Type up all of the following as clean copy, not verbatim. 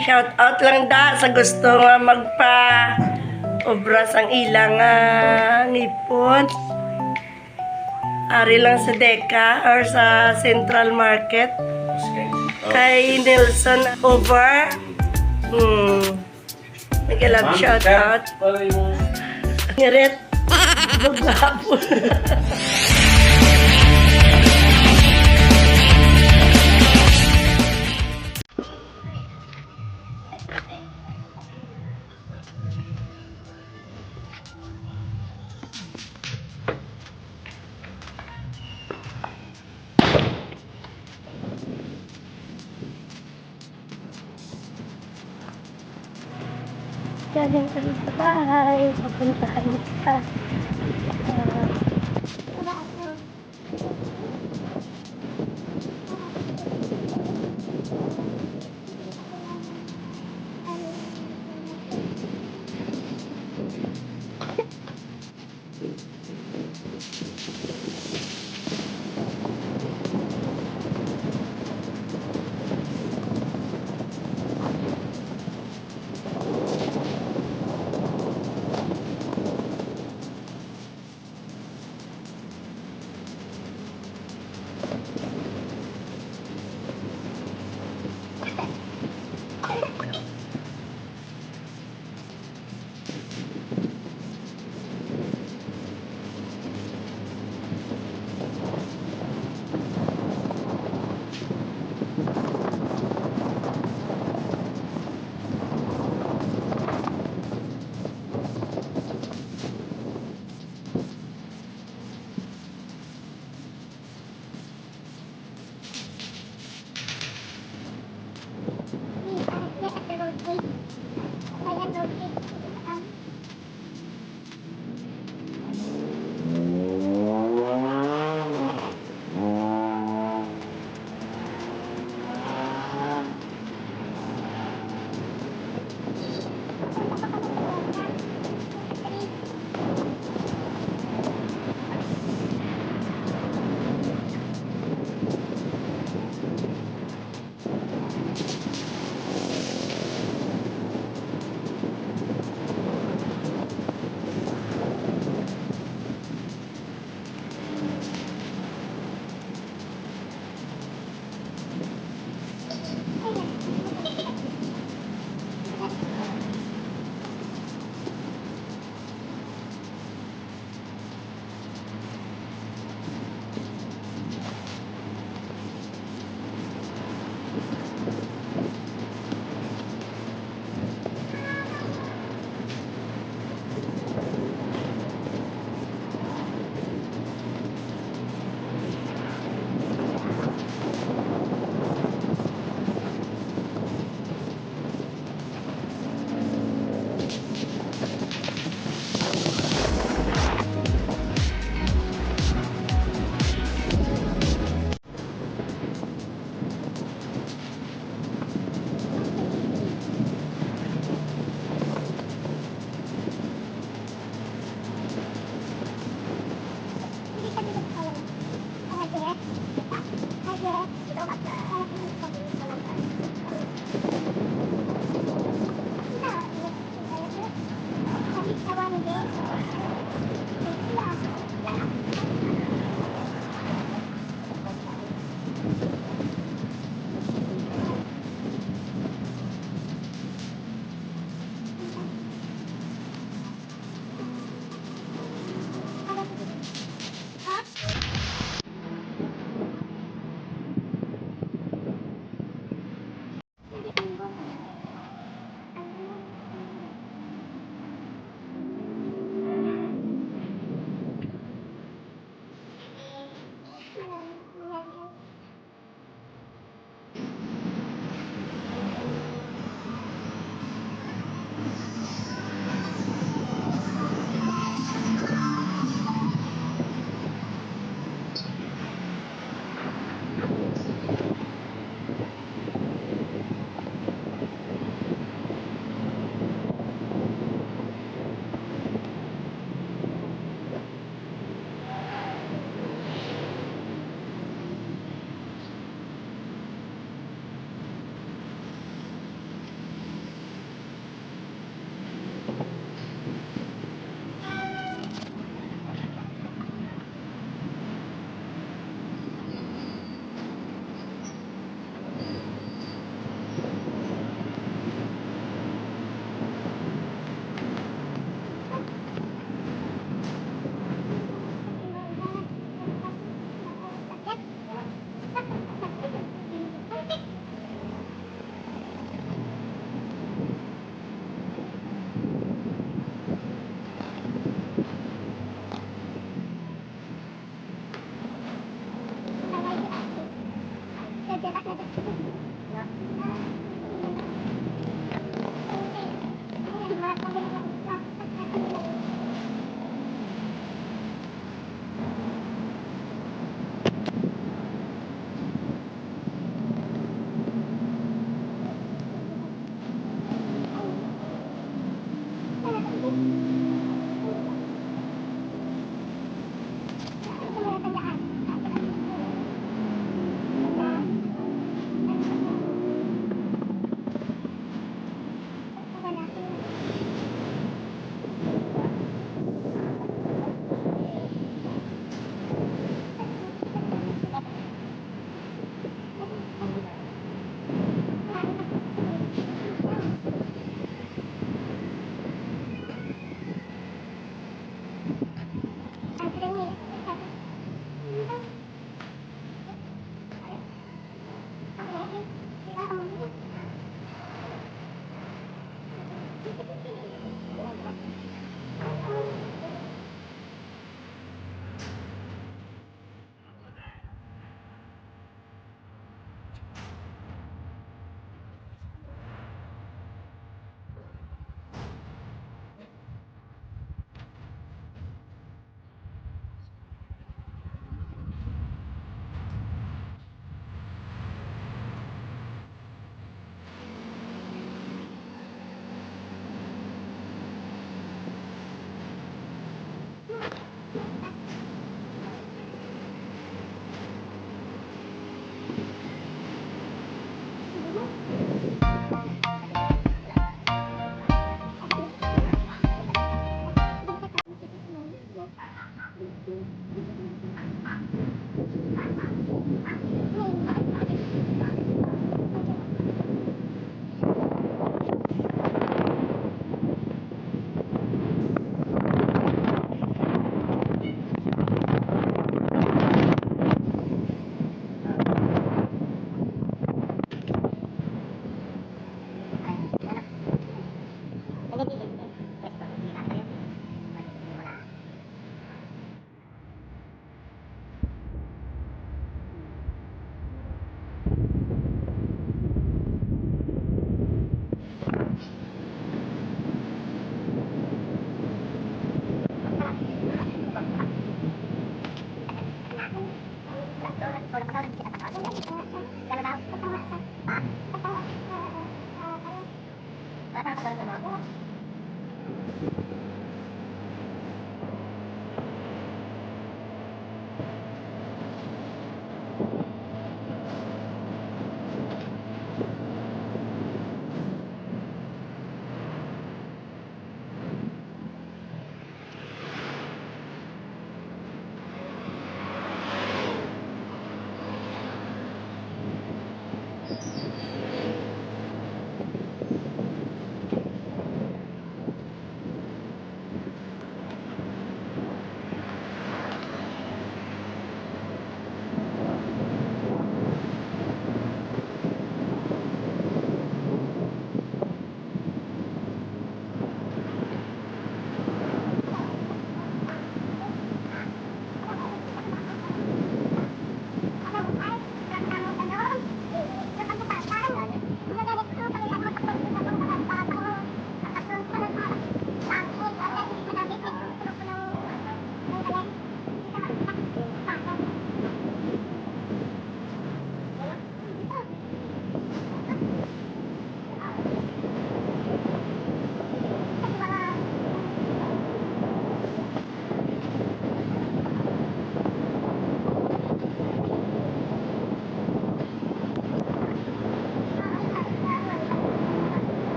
Shout out lang da sa gusto nga magpa obras ang ilang ngipon. Ari lang sa Deca or sa Central Market. Kay Nelson over. Nag-love shout out. Ngirit. Maghapon. Galing kami sa bahay. Papuntahan kita.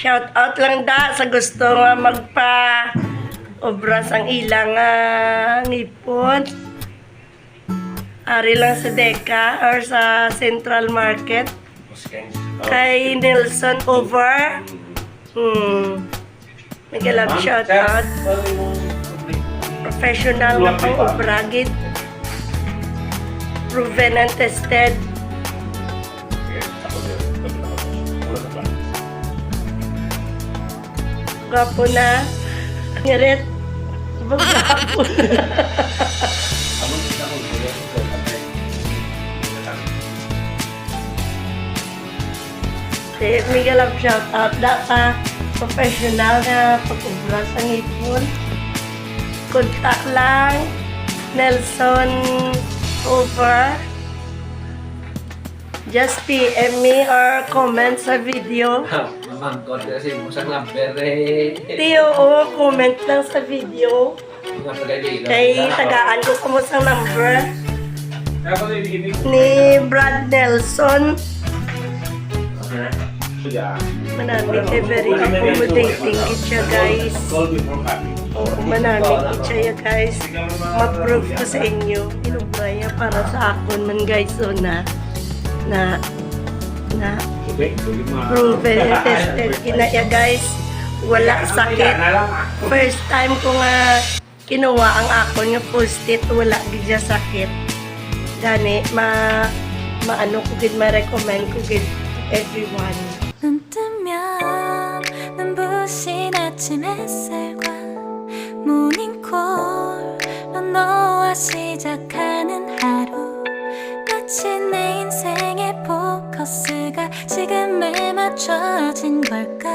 Shout out lang da sa gusto nga magpa obras ang ilang ngipon. Ari lang sa Deca or sa Central Market. Kay Nelson over. Nagalab shout out. Professional na pang obragit. Proven and tested. Gwapo na. Ngirit. Gwapo na. Miguel of shout out. Data professional na pag-ubras ang ipon. Kontak lang. Nelson over. Just PM me or comment sa video. Mamangkot kasi musang number eh. Tiyo, comment lang sa video. Kay tagaan ko kumusang number ni Brad Nelson. Manamig eh, very accommodating siya guys. Manamig siya guys. Ma-prove ko sa inyo. Inubraya para sa akon man guys. So na proven and tested kinaya guys, wala sakit. First time ko nga kinuha ang akon nga post-it, wala gid sakit. Gani maano ko gid ma-recommend ko gid everyone. 눈 뜨면 눈부신 아침 햇살과 모닝콜로 너와 시작하는 하루, 마치 내 인생의 포커스가 지금에 맞춰진 걸까.